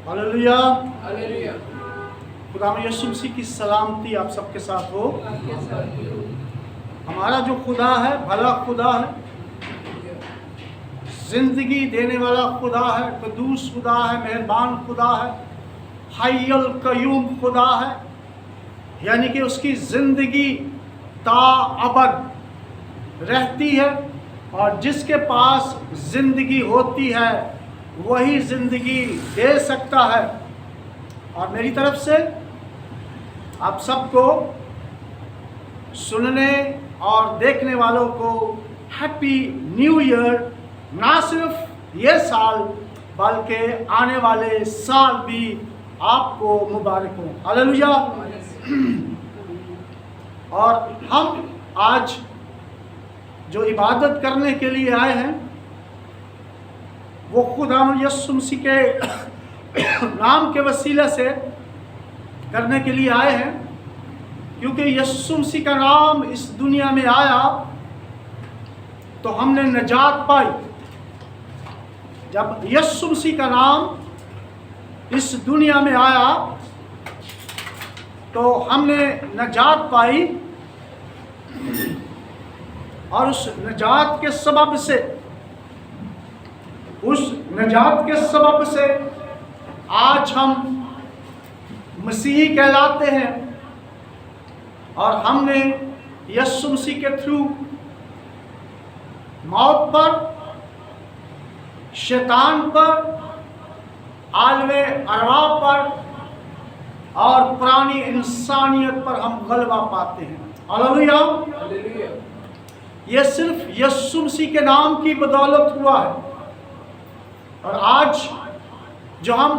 Hallelujah. Hallelujah. खुदा में यीशु मसीह की सलामती आप सबके साथ हो। आपके साथ भी हो। हमारा जो खुदा है भला खुदा है, जिंदगी देने वाला खुदा है, कदूस खुदा है, मेहरबान खुदा है, हय्युल कय्यूम खुदा है, यानी कि उसकी जिंदगी ताअबद रहती है और जिसके पास जिंदगी होती है वही जिंदगी दे सकता है। और मेरी तरफ से आप सबको सुनने और देखने वालों को हैप्पी न्यू ईयर, ना सिर्फ ये साल बल्कि आने वाले साल भी आपको मुबारक हो। हालेलुया। और हम आज जो इबादत करने के लिए आए हैं वो खुदा यीशु मसीह के नाम के वसीले से करने के लिए आए हैं, क्योंकि यीशु मसीह का नाम इस दुनिया में आया तो हमने निजात पाई। जब यीशु मसीह का नाम इस दुनिया में आया तो हमने निजात पाई और उस निजात के सबब से आज हम मसीही कहलाते हैं और हमने यीशु मसीह के थ्रू मौत पर, शैतान पर, आलमे अरवा पर और पुरानी इंसानियत पर हम गलबा पाते हैं। हालेलुया। हालेलुया। ये सिर्फ यीशु मसीह के नाम की बदौलत हुआ है। और आज जो हम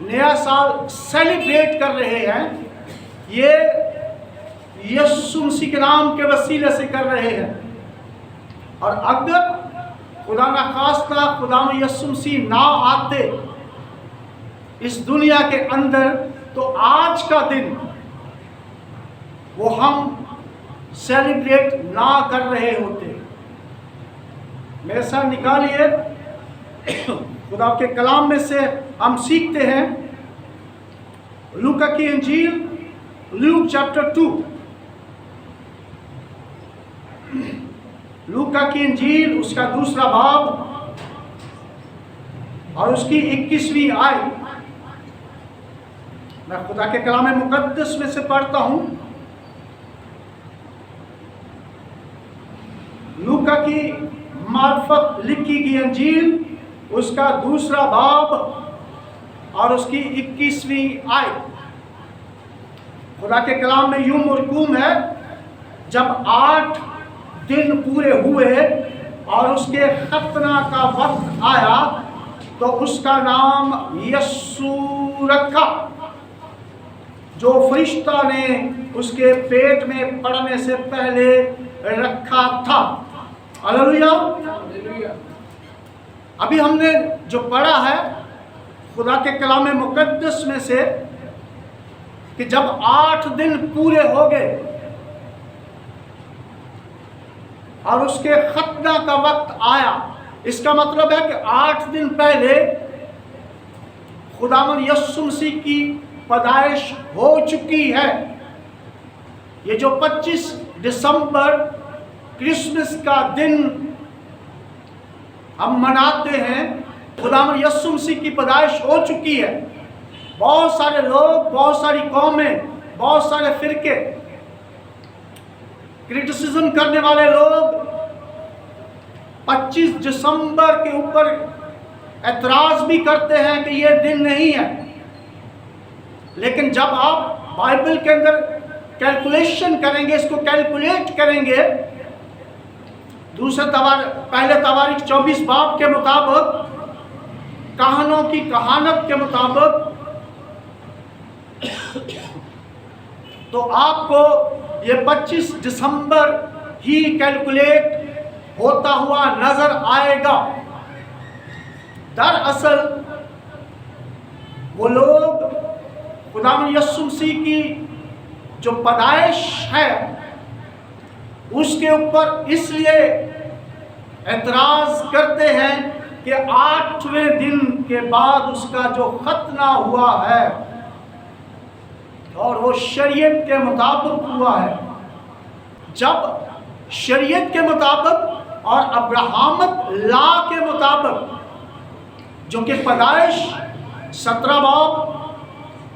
नया साल सेलिब्रेट कर रहे हैं ये यीशु मसीह के नाम के वसीले से कर रहे हैं। और अगर खुदा ना खास्ता खुदा में यीशु मसीह ना आते इस दुनिया के अंदर तो आज का दिन वो हम सेलिब्रेट ना कर रहे होते। मेरे साथ निकालिए, खुदा के कलाम में से हम सीखते हैं लूका की इंजील, लूक चैप्टर 2। लूका की इंजील उसका दूसरा बाब और उसकी 21वीं आयत। मैं खुदा के कलाम मुकद्दस में से पढ़ता हूं। लूका की मार्फत लिखी गई इंजील उसका दूसरा बाब और उसकी 21वीं आयत। खुदा के कलाम में यूं मरकूम है, जब 8 दिन पूरे हुए और उसके खतना का वक्त आया तो उसका नाम यस्सू रखा, जो फरिश्ता ने उसके पेट में पड़ने से पहले रखा था। हालेलुया। हालेलुया। अभी हमने जो पढ़ा है खुदा के कलाम मुकद्दस में से कि जब 8 दिन पूरे हो गए और उसके खतना का वक्त आया, इसका मतलब है कि 8 दिन पहले खुदावंद यीशु मसीह की पैदाइश हो चुकी है। ये जो 25 दिसंबर क्रिसमस का दिन हम मनाते हैं, खुदावंद यीशु मसीह की पैदाइश हो चुकी है। बहुत सारे लोग, बहुत सारी कौमें, बहुत सारे फिरके, क्रिटिसिज्म करने वाले लोग 25 दिसंबर के ऊपर एतराज भी करते हैं कि ये दिन नहीं है। लेकिन जब आप बाइबल के अंदर कैलकुलेशन करेंगे, इसको कैलकुलेट करेंगे, पहले तवारीख 24 बाब के मुताबिक, कहानों की कहानत के मुताबिक, तो आपको ये 25 दिसंबर ही कैलकुलेट होता हुआ नजर आएगा। दरअसल वो लोग खुदावंद यीशु मसीह की जो पैदाइश है उसके ऊपर इसलिए एतराज करते हैं कि 8वें दिन کے بعد اس کا جو ختنہ ہوا ہے اور وہ شریعت کے مطابق ہوا ہے. جب شریعت کے مطابق اور ابراہمت لا کے مطابق، جو کہ پیدائش 17 باب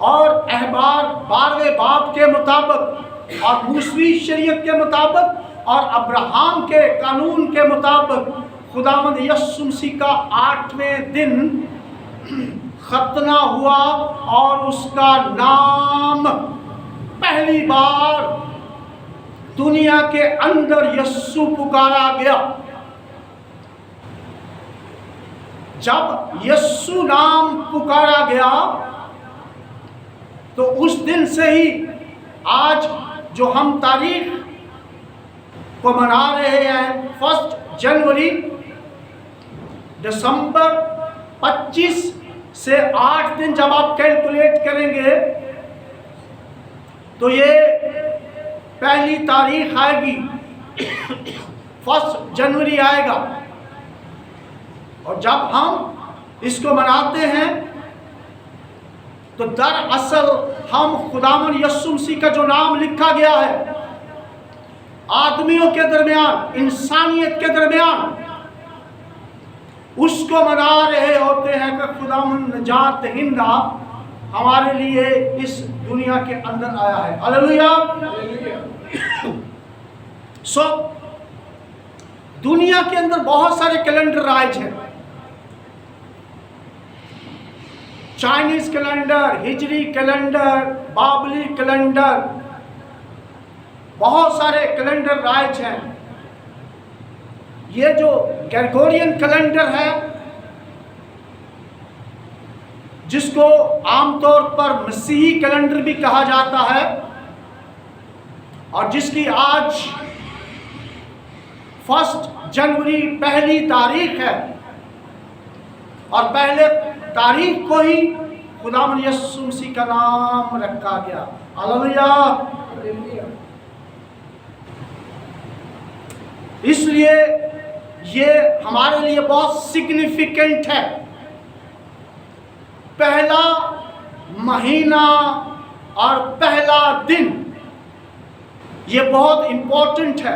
اور احبار 12ویں باب کے مطابق اور موسوی شریعت کے مطابق اور ابراہم کے قانون کے مطابق خداوند یسوع مسیح کا 8ویں دن ختنہ ہوا اور اس کا نام پہلی بار دنیا کے اندر یسوع پکارا گیا. جب یسوع نام پکارا گیا تو اس دن سے ہی آج جو ہم تاریخ کو منا رہے ہیں 1 جنوری، دسمبر 25 سے 8 دن جب آپ کیلکولیٹ کریں گے تو یہ پہلی تاریخ آئے گی، 1 جنوری آئے گا. اور جب ہم اس کو مناتے ہیں تو دراصل ہم خداوند یسوع مسیح کا جو نام لکھا گیا ہے آدمیوں کے درمیان، انسانیت کے درمیان، اس کو منا رہے ہوتے ہیں کہ خداوند نجات دہندہ ہمارے لیے اس دنیا کے اندر آیا ہے. ہلیلویا. دنیا کے اندر بہت سارے کیلنڈر رائج ہیں. چائنیز کیلنڈر، ہجری کیلنڈر، بابلی کیلنڈر، بہت سارے کیلنڈر رائج ہیں. یہ جو گریگورین کیلنڈر ہے جس کو عام طور پر مسیحی کیلنڈر بھی کہا جاتا ہے اور جس کی آج 1 جنوری پہلی تاریخ ہے، اور پہلے تاریخ کو ہی خداوند یسوع مسیح کا نام رکھا گیا. ہلیلویا. اس لیے یہ ہمارے لیے بہت سگنیفیکنٹ ہے. پہلا مہینہ اور پہلا دن یہ بہت امپورٹنٹ ہے.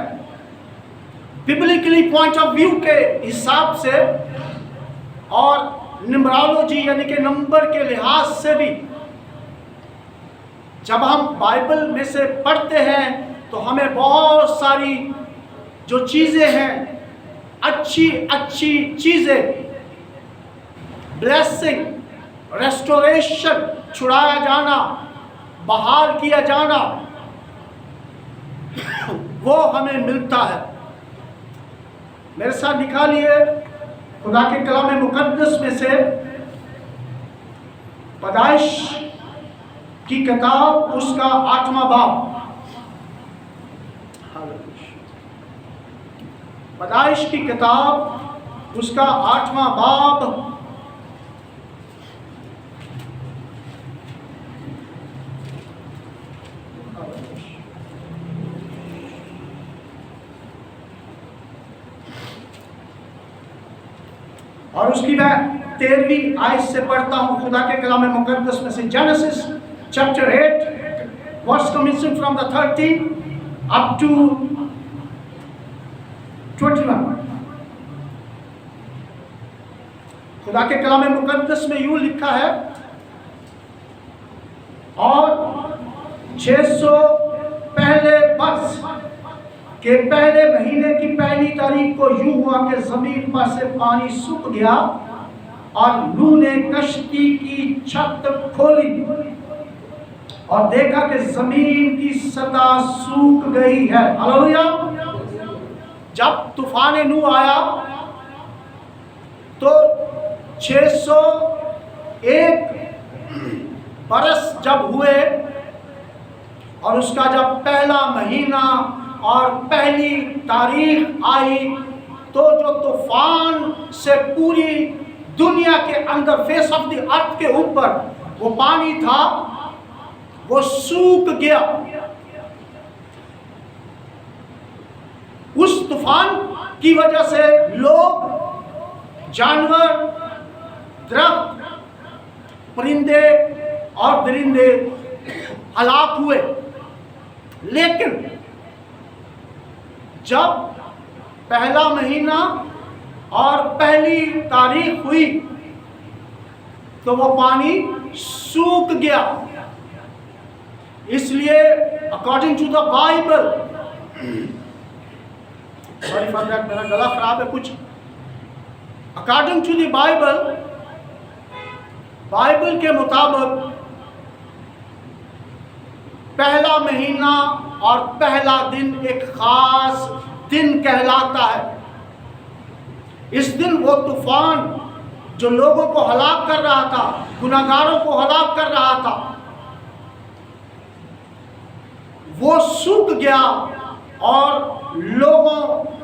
ببلیکلی پوائنٹ آف ویو کے حساب سے اور نمبرالوجی یعنی کہ نمبر کے لحاظ سے بھی جب ہم بائبل میں سے پڑھتے ہیں تو ہمیں بہت ساری جو چیزیں ہیں، اچھی چیزیں، بلیسنگ، ریسٹوریشن، چھڑایا جانا، بحال کیا جانا، وہ ہمیں ملتا ہے. میرے ساتھ نکالیے خدا کے کلام مقدس میں سے پیدائش کی کتاب اس کا 8واں باب. پیدائش کی کتاب اس کا 8واں باب اور اس کی میں 13ویں آیت سے پڑھتا ہوں خدا کے کلام مقدس میں سے. Genesis chapter 8 verse commencing from the 13 up to 21. خدا کے کلام مقدس میں یوں لکھا ہے، اور 600 پہلے برس کے پہلے مہینے کی پہلی تاریخ کو یوں ہوا کہ زمین پر سے پانی سوکھ گیا اور نوح نے کشتی کی چھت کھولی اور دیکھا کہ زمین کی سطح سوکھ گئی ہے. ہلیلویا. جب طوفان نوح آیا تو 601 برس جب ہوئے اور اس کا جب پہلا مہینہ اور پہلی تاریخ آئی تو جو طوفان سے پوری دنیا کے اندر فیس آف دی ارتھ کے اوپر وہ پانی تھا وہ سوکھ گیا. اس طوفان کی وجہ سے لوگ، جانور درخت، پرندے اور درندے ہلاک ہوئے. لیکن جب پہلا مہینہ اور پہلی تاریخ ہوئی تو وہ پانی سوکھ گیا. اس لیے according to the Bible, sorry for that, میرا گلا خراب ہے کچھ. اکارڈنگ ٹو دی بائبل کے مطابق پہلا مہینہ اور پہلا دن ایک خاص دن کہلاتا ہے. اس دن وہ طوفان جو لوگوں کو ہلاک کر رہا تھا، گناہگاروں کو ہلاک کر رہا تھا، وہ سوکھ گیا اور لوگوں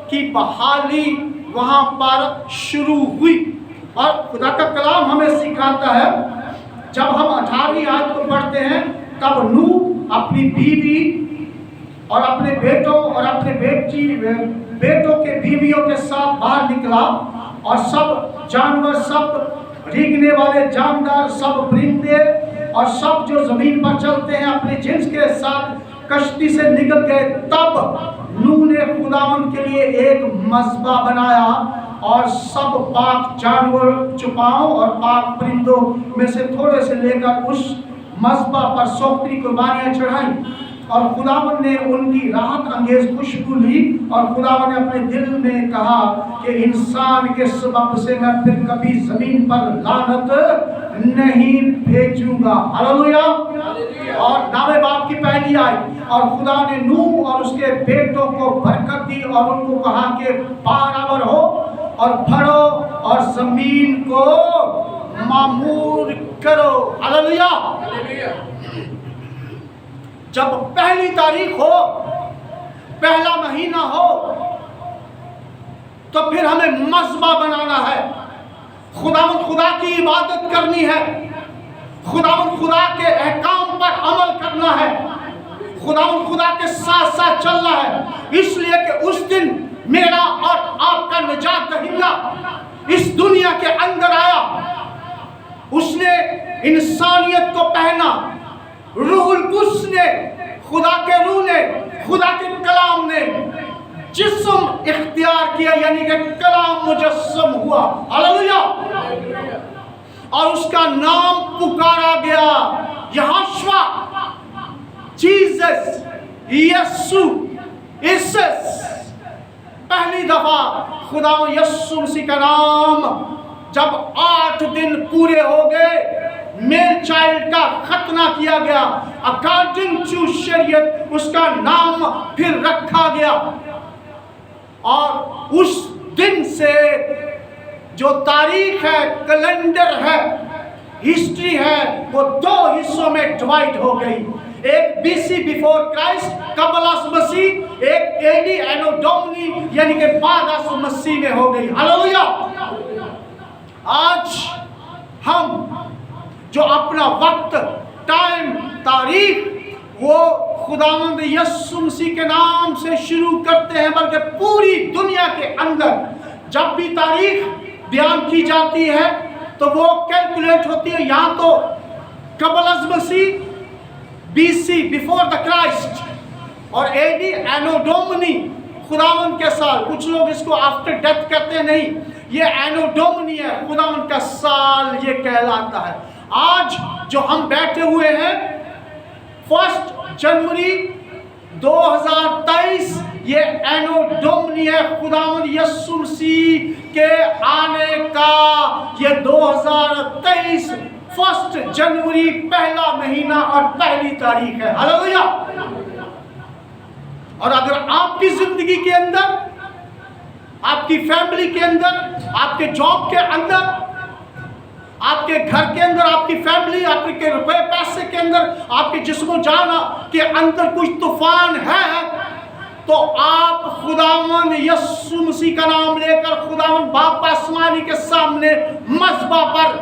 کی بحالی وہاں پر شروع ہوئی. اور خدا کا کلام ہمیں سکھاتا ہے، جب ہم 18ویں آیت کو پڑھتے ہیں، تب نوح اپنی بیوی اور اپنے بیٹوں اور اپنے بیٹوں کے بیویوں کے ساتھ باہر نکلا، اور سب جانور، سب ریگنے والے جاندار، سب پرندے اور سب جو زمین پر چلتے ہیں اپنے جنس کے ساتھ کشتی سے نکل گئے. تب نوح نے خداوند کے لیے ایک مذبح بنایا اور سب پاک جانور، چپاؤں اور پاک پرندوں میں سے تھوڑے سے لے کر اس مذبح پر سوختری قربانیاں چڑھائیں. اور خداوند نے ان کی راحت انگیز خوشبو لی، اور خداوند نے اپنے دل میں کہا کہ انسان کے سبب سے میں پھر کبھی زمین پر لعنت نہیں بھیجوں گا. ہلیلویا. اور نام باپ کی پہلی آئی، اور خدا نے نوح اور اس کے بیٹوں کو برکت دی اور ان کو کہا کہ برابر ہو اور بڑھو اور زمین کو معمور کرو. ہلیلویا. جب پہلی تاریخ ہو، پہلا مہینہ ہو، تو پھر ہمیں مذبح بنانا ہے. خداوند خدا کی عبادت کرنی ہے، خداوند خدا کے احکام پر عمل کرنا ہے، خداوند خدا کے ساتھ ساتھ چلنا ہے. اس لیے کہ اس دن میرا اور آپ کا نجات دہندہ اس دنیا کے اندر آیا. اس نے انسانیت کو پہنا. روح القدس نے، خدا کے روح نے، خدا کے کلام نے جسم اختیار کیا، یعنی کہ کلام مجسم ہوا. ہلیلویا. اور اس کا نام پکارا گیا یہوشوا، جیسس، یسوع، عیسس. پہلی دفعہ خدا یسوع مسیح کا نام جب 8 دن پورے ہو گئے، میل چائلڈ کا ختنہ کیا گیا، اکارڈنگ ٹو شریعت اس کا نام پھر رکھا گیا. اور اس دن سے جو تاریخ ہے، کیلنڈر ہے، ہسٹری ہے، وہ 2 حصوں میں ڈیوائیڈ ہو گئی. ایک BC بیفور کرائسٹ قبل از مسیح، ایک AD اینو ڈومنی یعنی کہ بعد از مسیح میں ہو گئی. ہلیلویا. آج ہم جو اپنا وقت، ٹائم، تاریخ وہ خداوند یسوع مسیح کے نام سے شروع کرتے ہیں، بلکہ پوری دنیا کے اندر جب بھی تاریخ بیان کی جاتی ہے تو وہ کیلکولیٹ ہوتی ہے یا تو قبل از مسیح، BC بیفور دا کرائسٹ، اور AD اینو ڈومنی خداوند کے سال. کچھ لوگ اس کو آفٹر ڈیتھ کہتے ہیں، نہیں، یہ اینو ڈومنی ہے، خداوند کا سال یہ کہلاتا ہے. آج جو ہم بیٹھے ہوئے ہیں 1 جنوری 2023، یہ اینو ڈومنی ہے، خداوند یسوع مسیح کے آنے کا. یہ 2023 1 جنوری پہلا مہینہ اور پہلی تاریخ ہے. ہلیلویا. اور اگر آپ کی زندگی کے اندر، آپ کی فیملی کے اندر، آپ کے جاب کے اندر، آپ کے گھر کے اندر، آپ کی فیملی، آپ کے روپے پیسے کے اندر، آپ کے جسم و جان کے اندر کچھ طوفان ہے، تو آپ خداوند یسوع مسیح کا نام لے کر خداوند باپ آسمانی کے سامنے مذبح پر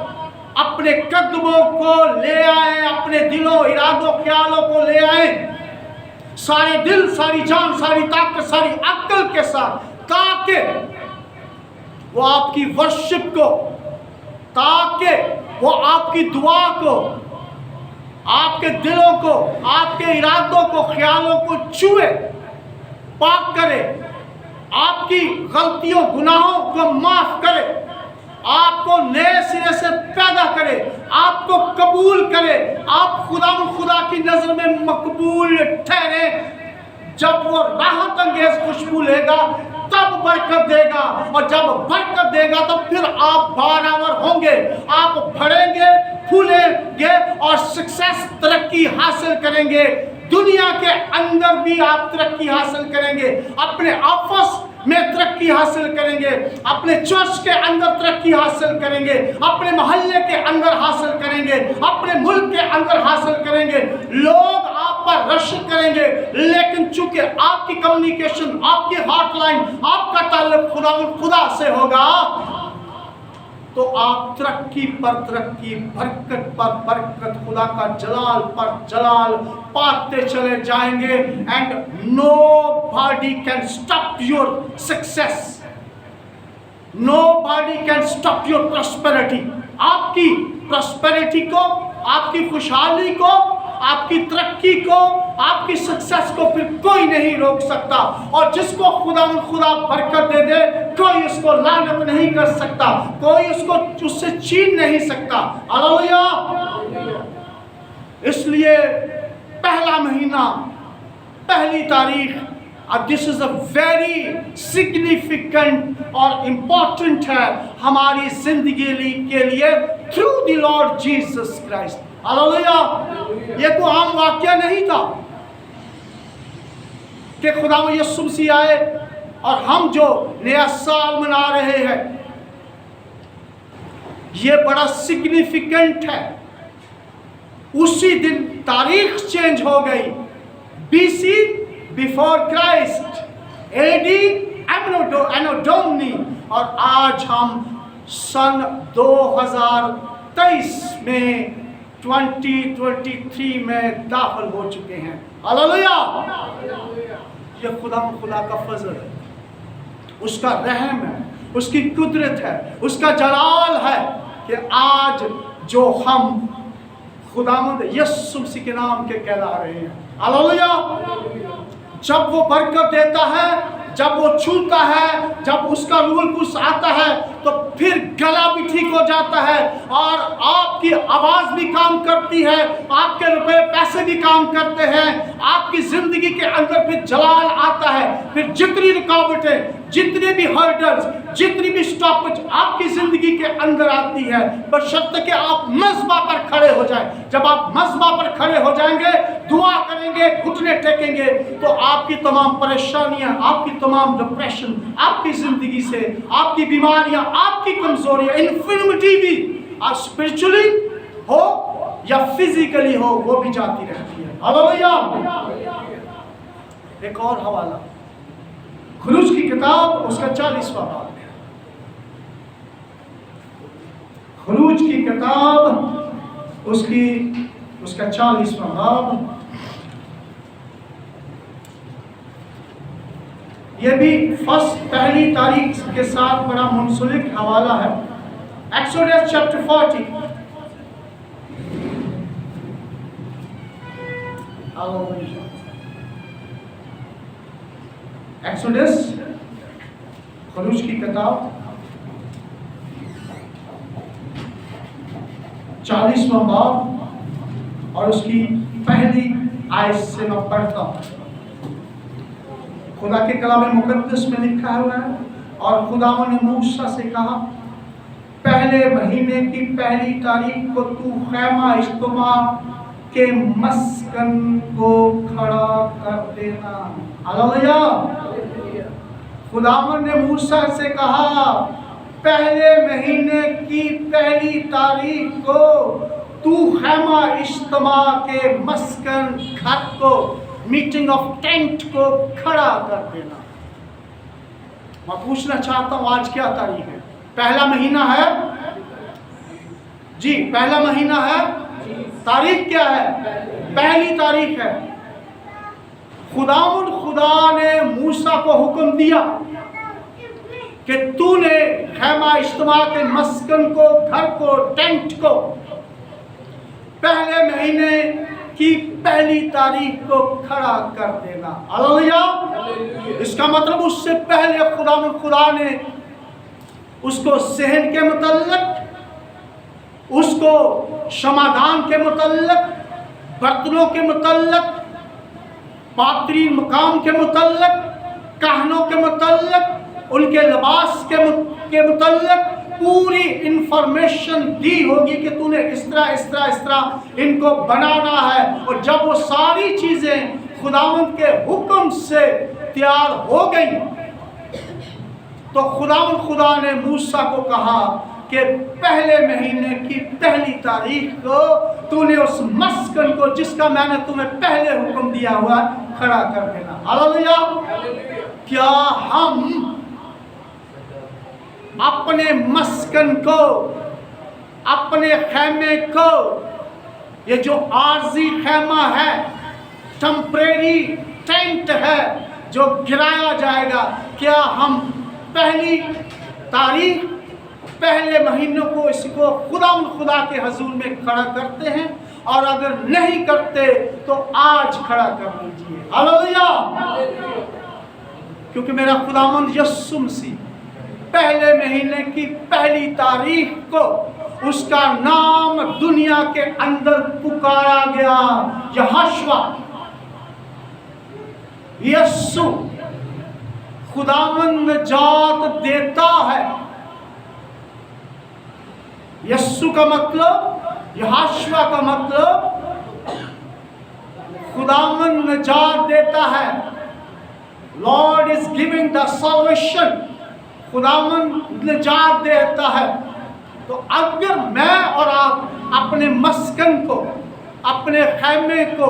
اپنے قدموں کو لے آئیں، اپنے دلوں، ارادوں، خیالوں کو لے آئیں، سارے دل، ساری جان، ساری طاقت، ساری عقل کے ساتھ، تاکہ وہ آپ کی ورشپ کو ताकि वो आपकी दुआ को, आपके दिलों को, आपके इरादों को, ख्यालों को छुए, पाक करे, आपकी गलतियों गुनाहों को माफ करे, आपको नए सिरे से पैदा करे, आपको कबूल करे, आप खुदा की नजर में मकबूल ठहरे। जब वो राहत अंगेज खुशबू लेगा तब बरकत देगा, और जब बरकत देगा तो फिर आप बारावर होंगे, आप बढ़ेंगे, फूलेंगे और सक्सेस, तरक्की हासिल करेंगे। दुनिया के अंदर भी आप तरक्की हासिल करेंगे, अपने ऑफिस में तरक्की हासिल करेंगे, अपने चर्च के अंदर तरक्की हासिल करेंगे, अपने मोहल्ले के अंदर हासिल करेंगे, अपने मुल्क के अंदर हासिल करेंगे। लोग आप पर रश करेंगे, लेकिन चूंकि आपकी कम्युनिकेशन, आपकी हॉटलाइन, आपका ताल्लुक खुदा से होगा, तो आप तरक्की पर तरक्की, बरकत पर बरकत, खुदा का जलाल पर जलाल पाते चले जाएंगे। And nobody can stop your success, nobody can stop your prosperity। आपकी prosperity को, आपकी खुशहाली को, आपकी तरक्की को, आपकी सक्सेस को फिर कोई नहीं रोक सकता। और जिसको खुदा बरकत दे दे, कोई उसको लानत नहीं कर सकता, कोई उसको उससे छीन नहीं सकता। हालेलुया। इसलिए पहला महीना, पहली तारीख, this is a very significant और इम्पोर्टेंट है हमारी जिंदगी के लिए, through the Lord Jesus Christ. Hallelujah. ये कोई आम वाक्य नहीं था कि खुदा यीशु मसीह आए और हम जो नया साल मना रहे हैं, ये बड़ा सिग्निफिकेंट है। उसी दिन तारीख चेंज हो गई, BC बिफोर क्राइस्ट, AD एनो डोमिनी, और आज हम सन 2023 में 2023 में दाखिल हो चुके हैं। हालेलुया। ये खुदा का फजल है, उसका रहम है, उसकी कुदरत है, उसका जलाल है कि आज जो हम खुदावंद यीशु मसीह के नाम के कहला रहे हैं। हालेलुया। जब वो बरकत देता है, जब वो छूता है, जब उसका रूल कुछ आता है, तो फिर गला भी ठीक हो जाता है, और आपकी आवाज भी काम करती है, आपके रुपए पैसे भी काम करते हैं, आपकी जिंदगी के अंदर फिर जलाल आता है। फिर जितनी रुकावटें, जितने भी हर्डल्स, जितनी भी स्टॉपेज आपकी जिंदगी के अंदर आती है, बशर्ते कि आप मज़बा पर खड़े हो जाएं। जब आप मज़बा पर खड़े हो जाएंगे, दुआ करेंगे, घुटने टेकेंगे, तो आपकी तमाम परेशानियां, आपकी तमाम डिप्रेशन, आपकी जिंदगी से, आपकी बीमारियां, आपकी कमजोरियां, इन्फिर्मिटी भी, आप स्पिरिचुअली हो या फिजिकली हो, वो भी जाती रहती है। हालेलुया। एक और हवाला, खुरूज की किताब, उसका 40वां बाब। खुरूज की किताब, उसका 40वां बाब। ये भी पहली तारीख के साथ बड़ा मुंसलिक हवाला है। Exodus chapter 40। एक्सोडस, खुरूज की किताब, 40वां बाब और उसकी पहली आयत से मैं पढ़ता हूँ। खुदा के कलाम मुकद्दस में लिखा हुआ है, और खुदावंद ने मूसा से कहा, पहले महीने की पहली तारीख को तू खैमा इज्तिमा के मस्कन को खड़ा कर देना। हालेलुया। खुदावंद ने मूसा से कहा, पहले महीने की पहली तारीख को तू खैमा इज्तिमा के मस्कन, घर को, मीटिंग ऑफ टेंट को खड़ा कर देना। मैं पूछना चाहता हूं, आज क्या तारीख है? पहला महीना है जी, पहला महीना है। तारीख क्या है? पहली तारीख है। खुदा ने मूसा को हुक्म दिया کہ تو نے خیمہ اجتماع کے مسکن کو, گھر کو, ٹینٹ کو پہلے مہینے کی پہلی تاریخ کو کھڑا کر دینا. ہلیلویا. اس کا مطلب اس سے پہلے خدا نے اس کو صحن کے متعلق, اس کو شمادان کے متعلق, برتنوں کے متعلق, پاتری مقام کے متعلق, کہنوں کے متعلق, ان کے لباس کے متعلق پوری انفارمیشن دی ہوگی کہ تو نے اس طرح ان کو بنانا ہے. اور جب وہ ساری چیزیں خداوند کے حکم سے تیار ہو گئی تو خدا نے موسیٰ کو کہا کہ پہلے مہینے کی پہلی تاریخ کو تو نے اس مسکن کو جس کا میں نے تمہیں پہلے حکم دیا ہوا کھڑا کر دینا. ہلیلویا. کیا ہم اپنے مسکن کو, اپنے خیمے کو, یہ جو عارضی خیمہ ہے, ٹمپریری ٹینٹ ہے جو گرایا جائے گا, کیا ہم پہلی تاریخ پہلے مہینوں کو اس کو خدا کے حضور میں کھڑا کرتے ہیں؟ اور اگر نہیں کرتے تو آج کھڑا کر لیجیے. ہلیلویا. کیونکہ میرا خداوند یسوع مسیح پہلے مہینے کی پہلی تاریخ کو اس کا نام دنیا کے اندر پکارا گیا یہوشوا. یسوع خداوند نجات دیتا ہے. یسوع کا مطلب, یہوشوا کا مطلب خداوند نجات دیتا ہے. Lord is giving the salvation. خداوند نجات دیتا ہے. تو اگر میں اور آپ اپنے مسکن کو, اپنے خیمے کو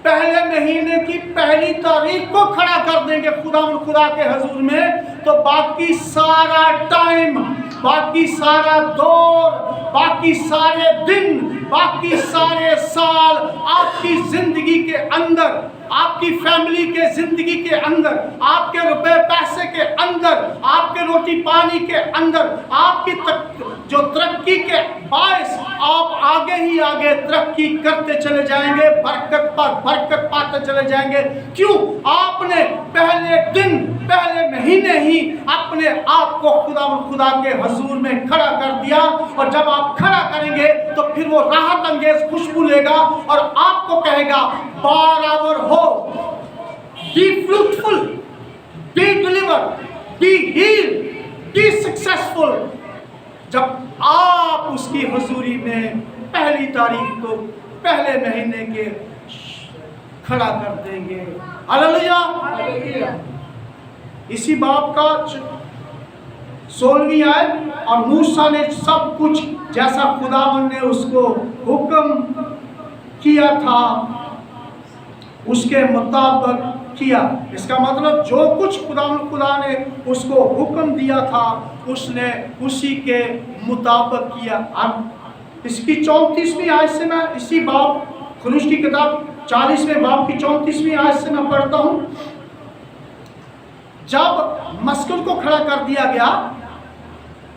پہلے مہینے کی پہلی تاریخ کو کھڑا کر دیں گے خدا کے حضور میں, تو باقی سارا ٹائم, باقی سارا دور, باقی سارے دن, باقی سارے سال آپ کی زندگی کے اندر, آپ کی فیملی کے زندگی کے اندر, آپ کے روپے پیسے کے اندر, آپ کے روٹی پانی کے اندر, آپ کی جو ترقی کے باعث آپ آگے ہی آگے ترقی کرتے چلے جائیں گے, برکت پر برکت پاتے چلے جائیں گے. کیوں؟ آپ نے پہلے دن, پہلے مہینے ہی اپنے آپ کو خدا کے حضور میں کھڑا کر دیا. اور جب آپ کھڑا کریں گے تو پھر وہ راحت انگیز خوشبو لے گا اور آپ کو کہے گا بارآور ہو, be fruitful, be delivered, be healed, be successful. جب آپ اس کی حضوری میں پہلی تاریخ کو پہلے مہینے کے کھڑا کر دیں گے. ہلیلویا. اسی باب کا 16ویں آیت, اور موسیٰ نے سب کچھ جیسا خداوند نے اس کو حکم کیا تھا اس کے مطابق کیا. اس کا مطلب جو کچھ خدا نے اس کو حکم دیا تھا اس نے اسی کے مطابق کیا. اب اس کی 34ویں آیت سے میں اسی باب, خروج کی کتاب 40ویں باب کی 34ویں آیت سے میں پڑھتا ہوں. جب مسکن کو کھڑا کر دیا گیا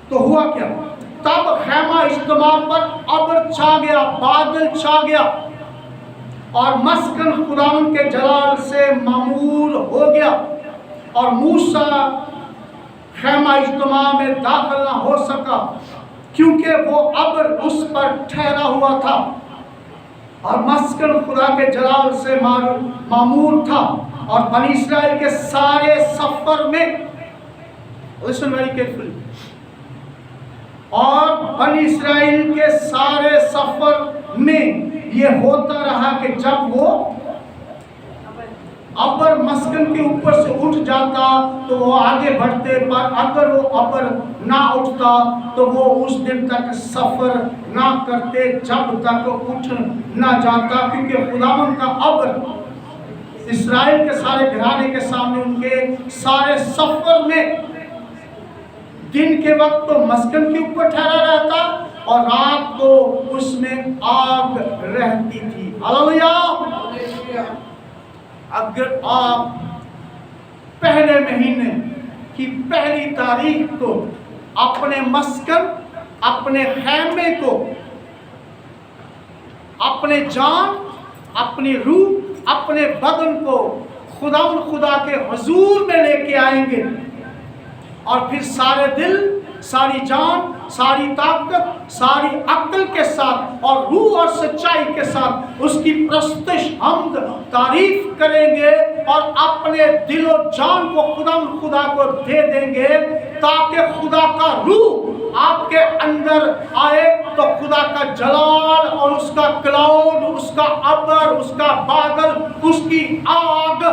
تو ہوا کیا؟ تب خیمہ اجتماع پر ابر چھا گیا, بادل چھا گیا, اور مسکن خداوند کے جلال سے معمور ہو گیا, اور موسیٰ خیمہ اجتماع میں داخل نہ ہو سکا کیونکہ وہ ابر اس پر ٹھہرا ہوا تھا, اور مسکن خدا کے جلال سے معمور تھا. اور بنی اسرائیل کے سارے سفر میں, listen very carefully, اور بنی اسرائیل کے سارے سفر میں یہ ہوتا رہا کہ جب وہ ابر مسکن کے اوپر سے اٹھ جاتا تو وہ آگے بڑھتے, پر اگر وہ ابر نہ اٹھتا تو وہ اس دن تک سفر نہ کرتے جب تک اٹھ نہ جاتا, کیونکہ خداوند کا ابر اسرائیل کے سارے گھرانے کے سامنے ان کے سارے سفر میں دن کے وقت تو مسکن کے اوپر ٹھہرا رہتا اور رات کو اس میں آگ رہتی تھی. ہلیلویا. اگر آپ پہلے مہینے की पहली तारीख को अपने मस्कन, अपने खैमे को, अपने जान, अपनी रूह, अपने बदन को खुदा के हुजूर में लेके आएंगे और फिर सारे दिल, सारी जान, सारी ताकत, सारी अक्ल के साथ और रूह और सच्चाई के साथ उसकी प्रस्तुति हमद तारीफ करेंगे और अपने दिल और जान को खुदा को दे देंगे ताकि खुदा का रूह आपके अंदर आए तो खुदा का जलाल और उसका क्लाउड, उसका अबर, उसका बादल, उसकी आग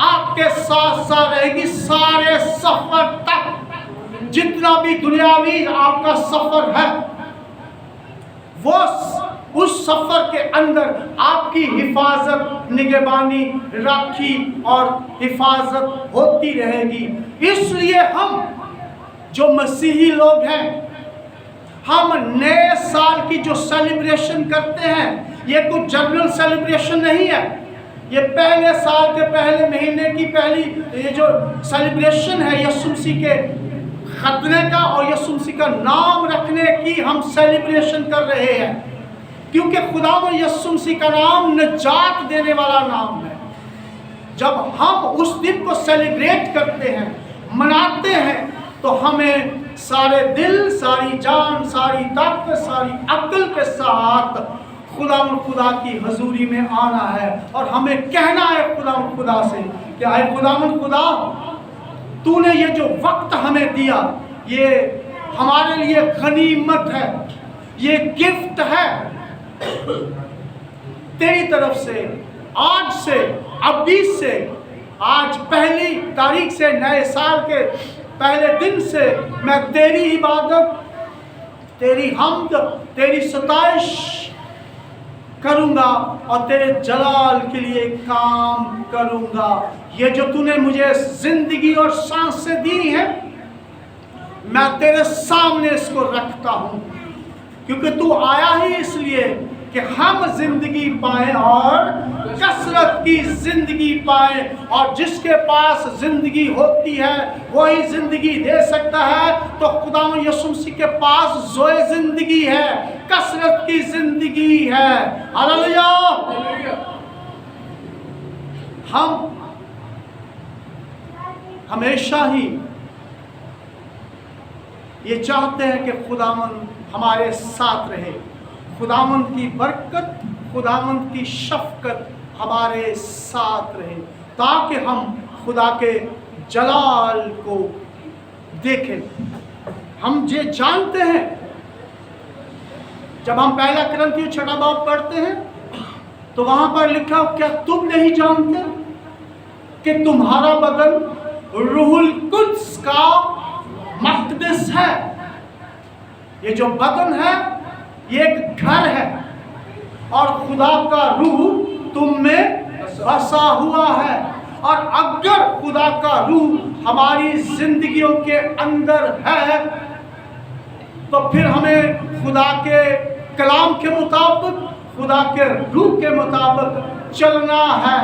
आपके साथ साथ रहेगी सारे सफर तक। जितना भी दुनियावी आपका सफर है वो उस सफर के अंदर आपकी हिफाजत, निगहबानी, राखी और हिफाजत होती रहेगी। इसलिए हम जो मसीही लोग हैं, हम नए साल की जो सेलिब्रेशन करते हैं, ये कुछ जनरल सेलिब्रेशन नहीं है। ये पहले साल के पहले महीने की पहली ये जो सेलिब्रेशन है यीशु मसीह के खतने का और यीशु मसीह का नाम रखने की हम सेलिब्रेशन कर रहे हैं, क्योंकि खुदा यीशु मसीह का नाम निजात देने वाला नाम है। जब हम उस दिन को सेलिब्रेट करते हैं, मनाते हैं, तो हमें सारे दिल, सारी जान, सारी ताकत, सारी अक्ल के साथ खुदा की हजूरी में आना है और हमें कहना है खुदा से कि आए खुदा, तूने ये जो वक्त हमें दिया, ये हमारे लिए गनीमत है, ये गिफ्ट है तेरी तरफ से। आज से, अभी से, आज पहली तारीख से, नए साल के पहले दिन से मैं तेरी इबादत, तेरी हमद, तेरी सताइश करूंगा और तेरे जलाल के लिए काम करूंगा। ये जो तूने मुझे जिंदगी और सांसें दी हैं, मैं तेरे सामने इसको रखता हूं, क्योंकि तू आया ही इसलिए कि हम जिंदगी पाएं और कसरत की जिंदगी पाएं। और जिसके पास जिंदगी होती है वही जिंदगी दे सकता है। तो खुदा यीशु मसीह के पास ज़ोए जिंदगी है, कसरत की जिंदगी है। हालेलुया। हम हमेशा ही ये चाहते हैं कि खुदावंद हमारे साथ रहे, खुदावंद की बरकत, खुदावंद की शफकत हमारे साथ रहे, ताकि हम खुदा के जलाल को देखें। हम ये जानते हैं, जब हम पहला कुरिन्थियों 6 बाब पढ़ते हैं तो वहां पर लिखा, क्या तुम नहीं जानते कि तुम्हारा बदन रूहुल कुद्स का मक़दस है। ये जो बदन है ये एक घर है और खुदा का रूह तुम में बसा हुआ है। और अगर खुदा का रूह हमारी जिंदगियों के अंदर है तो फिर हमें खुदा के कलाम के मुताबिक, खुदा के रूह के मुताबिक चलना है,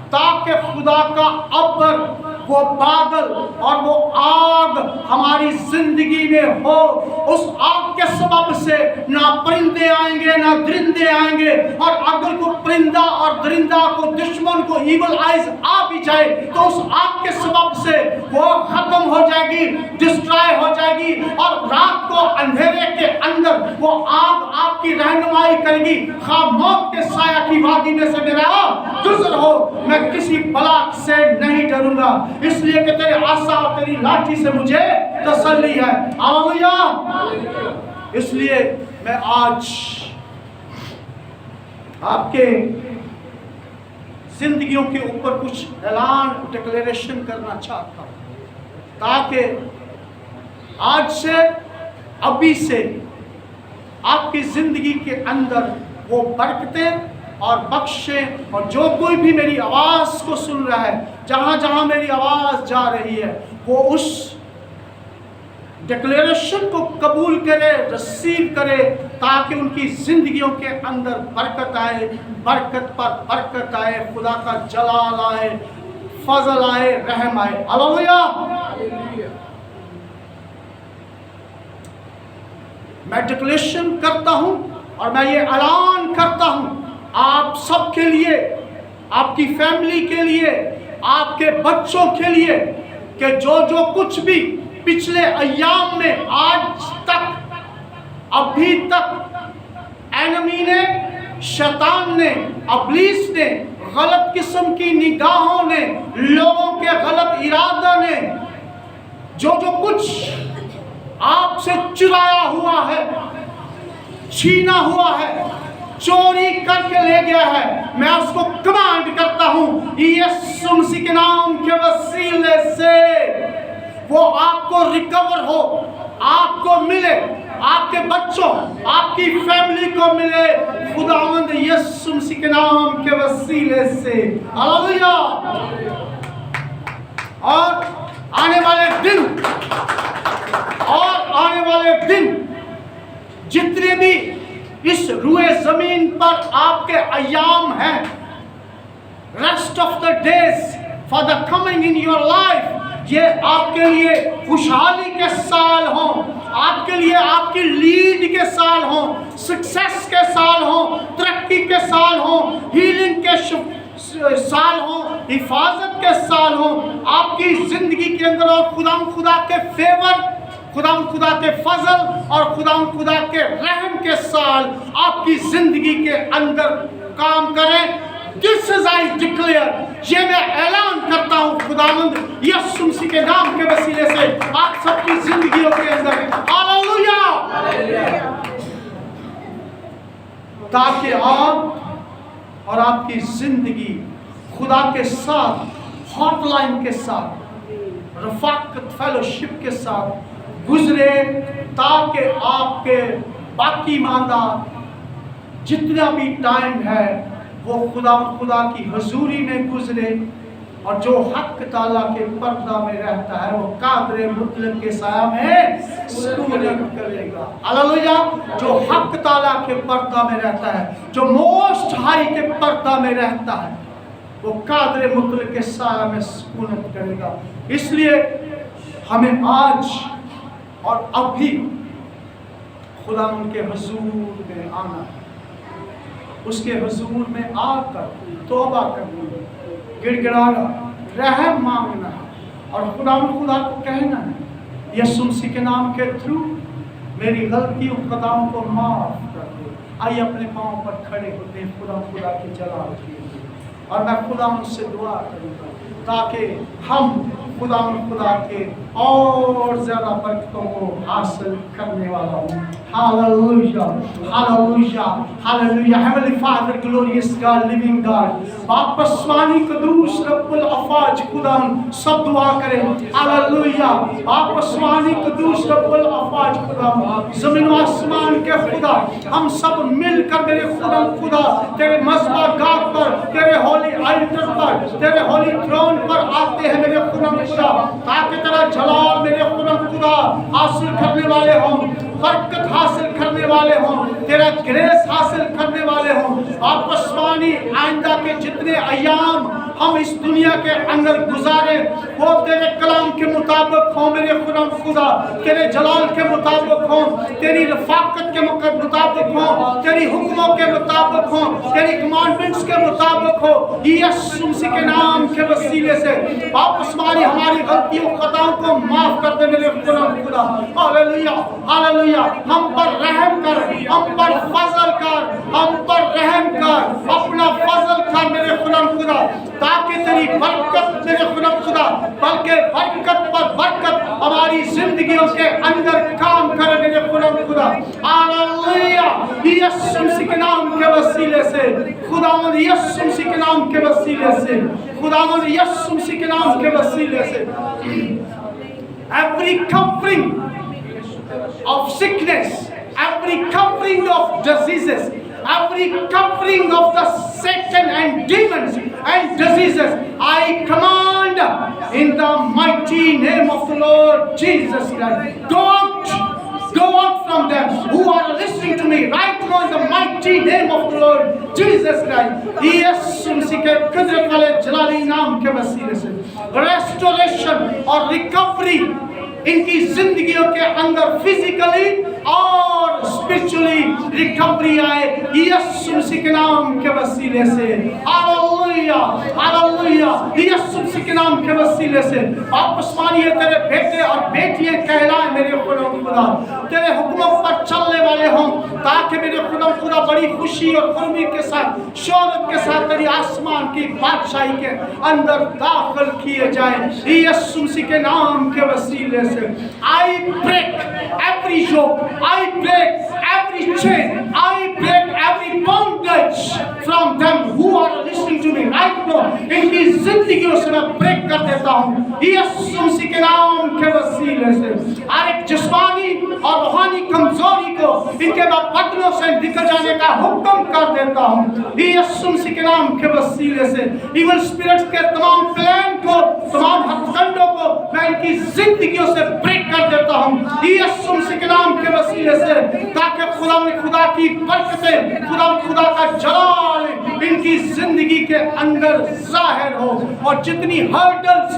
ताकि खुदा का अबर, वो बादल और वो आग हमारी जिंदगी में हो। उस आग के सबब से ना परिंदे आएंगे ना दरिंदे आएंगे, और अगर को परिंदा और दरिंदा को, दुश्मन को ईवल आइज आ भी जाए तो उस आग के सबब से वो खत्म हो जाएगी, डिस्ट्रॉय हो जाएगी। और रात को अंधेरे के अंदर वो आग आपकी रहनुमाई करेगी। खा मौत के साया की वादी में से मेरा गुजर हो, मैं किसी बला से नहीं डरूंगा, इसलिए कि तेरे आसा और तेरी लाठी से मुझे तसल्ली है। हालेलुया। इसलिए मैं आज आपके जिंदगियों के ऊपर कुछ ऐलान, डिक्लेरेशन करना चाहता हूं, ताकि आज से, अभी से आपकी जिंदगी के अंदर वो बरकतें और बख्शें। और जो कोई भी मेरी आवाज़ को सुन रहा है, जहाँ जहाँ मेरी आवाज़ जा रही है, वो उस डिक्लेरेशन को कबूल करे, रिसीव करे, ताकि उनकी ज़िंदगियों के अंदर बरकत आए, बरकत पर बरकत आए, खुदा का जलाल आए, फजल आए, रहम आए। हालेलुया। मैं डिक्लेरेशन करता हूं और मैं ये ऐलान करता हूं आप सब के लिए, आपकी फैमिली के लिए, आपके बच्चों के लिए, कि जो कुछ भी पिछले अय्याम में आज तक, अभी तक एनिमी ने, शैतान ने, इब्लीस ने, गलत किस्म की निगाहों ने, लोगों के गलत इरादा ने जो कुछ आपसे चुराया हुआ है, छीना हुआ है, चोरी करके ले गया है, मैं उसको कमांड करता हूं यीशु मसीह के नाम के वसीले से वो आपको रिकवर हो, आपको मिले, आपके बच्चों, आपकी फैमिली को मिले, खुदावंद यीशु मसीह के नाम के वसीले से। हालेलुया। और आने वाले दिन जितने भी इस रुए जमीन पर आपके अय्याम हैं, rest of the days for the coming in your life, ये आपके लिए खुशहाली के साल हों, आपके लिए आपकी लीड के साल हों, सक्सेस के साल हों, तरक्की के साल हों, हीलिंग के साल हों, हिफाजत के साल हों आपकी जिंदगी के अंदर, और खुदा के फेवर, खुदा के फजल और खुदा के रहम के साल आपकी जिंदगी के अंदर काम करें। This is I declare, ये मैं ऐलान करता हूँ खुदावंद यीशु मसीह के नाम के वसीले से आप सबकी जिंदगियों के अंदर। हालेलुया। ताकि आप और आपकी जिंदगी खुदा के साथ, हॉटलाइन के साथ, रफाकत फेलोशिप के साथ गुजरे, ताकि आपके बाकी मांदा जितना भी टाइम है वो खुदा की हजूरी में गुजरे, और जो हक ताला के पर्दा में रहता है वो कादरे मुतलक के साया में सुकून करेगा। हालेलुया। जो हक ताला के पर्दा में रहता है, जो मोस्ट हाई के पर्दा में रहता है, वो कादरे मुतलक के साया में सुकून करेगा। इसलिए हमें आज और अभी खुदा उनके हुजूर में आना, उसके हुजूर में आकर तौबा करना, गिड़गिड़ाना, रहम मांगना, और खुदा को कहना है यीशु मसीह के नाम के थ्रू मेरी गलतियों खताओं को माफ कर दे। आइए अपने पाँव पर खड़े होते हैं खुदा की जलाल के लिए, और मैं खुदा उनसे दुआ करूँगा ताकि हम खुदा के और ज्यादा बरकतों को हासिल करने वाला हूँ। Hallelujah, hallelujah, hallelujah. Heavenly father, glorious God, living God, बाप आसमानी कदूस रब्बुल अफाज, खुदा सब दुआ करें। हालेलुया। बाप आसमानी कदूस रब्बुल अफाज, खुदा जमीन व आसमान के खुदा, हम सब मिलकर मेरे खुदा तेरे मज़बा गाह पर, तेरे होली अल्टर पर, तेरे होली थ्रोन पर आते हैं मेरे खुदा, ताकि तेरा जलाल मेरे खुदा हासिल करने वाले हों, बरकत हासिल करने वाले हों, तेरा ग्रेस हासिल करने वाले हों। आप आसमानी आइंदा के जितने अय्याम हम इस दुनिया के अंदर गुजारे वो तेरे कलाम के मुताबिक हो मेरे खुदा, तेरे जलाल के मुताबिक हो, तेरी रफाकत के मुताबिक हो, तेरी हुक्मों के मुताबिक हो, तेरी कमांडमेंट्स के मुताबिक हो। यीशु मसीह के नाम के वसीले से आप आसमानी हमारी गलतियों खताओं को माफ कर दे मेरे खुदा। Hallelujah, hallelujah. हम पर रहम कर, हम पर फजल कर, हम पर रहम कर, अपना फजल कर मेरे खुदा, ताकि तेरी बरकत मेरे खुदा, बल्कि बरकत पर बरकत हमारी जिंदगियों के अंदर काम करे मेरे खुदा। हालेलुया। यीशु मसीह के नाम के वसीले से खुदावंद, यीशु मसीह के नाम के वसीले से खुदावंद, यीशु मसीह के नाम के वसीले से every covering of sickness, every covering of diseases, every covering of the Satan and demons and diseases, I command in the mighty name of the Lord Jesus Christ, go out from them who are listening to me right now in the mighty name of the Lord Jesus Christ। यीशु मसीह के कुदरत वाले जलाली नाम के वसीले से restoration और recovery ان کی زندگیوں کے اندر فزیکلی اور اسپرچولی ریکوری آئے یسوع مسیح کے نام کے وسیلے سے. Hallelujah hallelujah. یسوع مسیح کے نام کے وسیلے سے آپ آسمانی تیرے بیٹے اور بیٹیاں کہلائیں میرے خدا تیرے حکموں پر چلنے والے ہوں تاکہ میرے خدا بڑی خوشی اور قربی کے ساتھ شہرت کے ساتھ تیری آسمان کی بادشاہی کے اندر داخل کیے جائیں یسوع مسیح کے نام کے وسیلے سے. I break every yoke, I break every chain, I break every bondage from them who are listening to me right now. ان کی زندگیوں سے میں بریک کر دیتا ہوں یسوع مسیح کے نام کے وسیلے سے. ہر ایک جسمانی اور روحانی کمزوری کو ان کے بدنوں سے نکل جانے کا حکم کر دیتا ہوں یسوع مسیح کے نام کے وسیلے سے. ایون اسپرٹس کے تمام پلان کو تمام ہتھ کنڈوں کو میں ان کی زندگیوں سے بریک کر دیتا ہوں یسوع مسیح کے نام کے وسیلے سے تاکہ خدا کی برکتیں خدا کا جلال ان کی زندگی کے اندر ظاہر ہو. اور جتنی ہرڈلز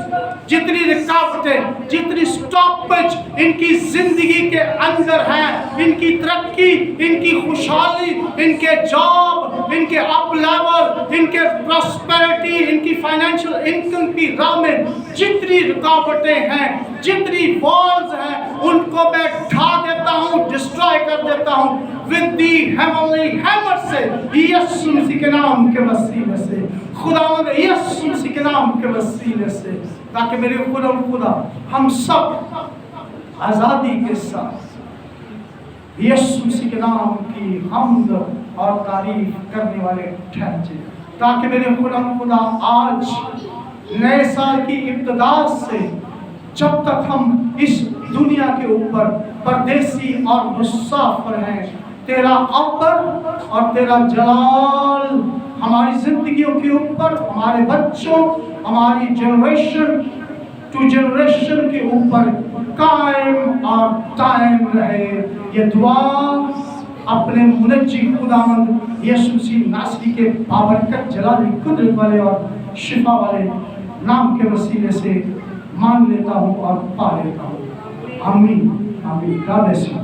جتنی رکاوٹیں جتنی سٹاپیج ان کی زندگی کے اندر ہیں ان کی ترقی ان کی خوشحالی ان کے جاب ان کے اپ لیول ان کے پراسپیرٹی ان کی فائنینشیل انکم کی راہ میں جتنی رکاوٹیں ہیں جتنی والز ہیں ان کو میں ڈھا دیتا ہوں ڈسٹرائے کر دیتا ہوں with the heavenly hammer سے یسوع مسیح کے نام کے وسیلے سے خداوند یسوع مسیح کے نام کے وسیلے سے تاکہ میرے خدا ہم سب آزادی کے ساتھ یسوع مسیح کے نام کی حمد اور تعریف کرنے والے ٹھہر جائیں تاکہ میرے خدا آج نئے سال کی ابتدا سے جب تک ہم اس دنیا کے اوپر پردیسی اور مسافر ہیں تیرا عبر اور تیرا جلال ہماری زندگیوں کے اوپر ہمارے بچوں ہماری جنریشن ٹو جنریشن کے اوپر قائم اور دائم رہے. یہ دعا اپنے منجی خداوند یسوع مسیح ناصری کے بابرکت جلالی قدرت والے اور شفا والے نام کے وسیلے سے مان لیتا ہوں اور پا لیتا ہوں. آمین آمین. God bless you.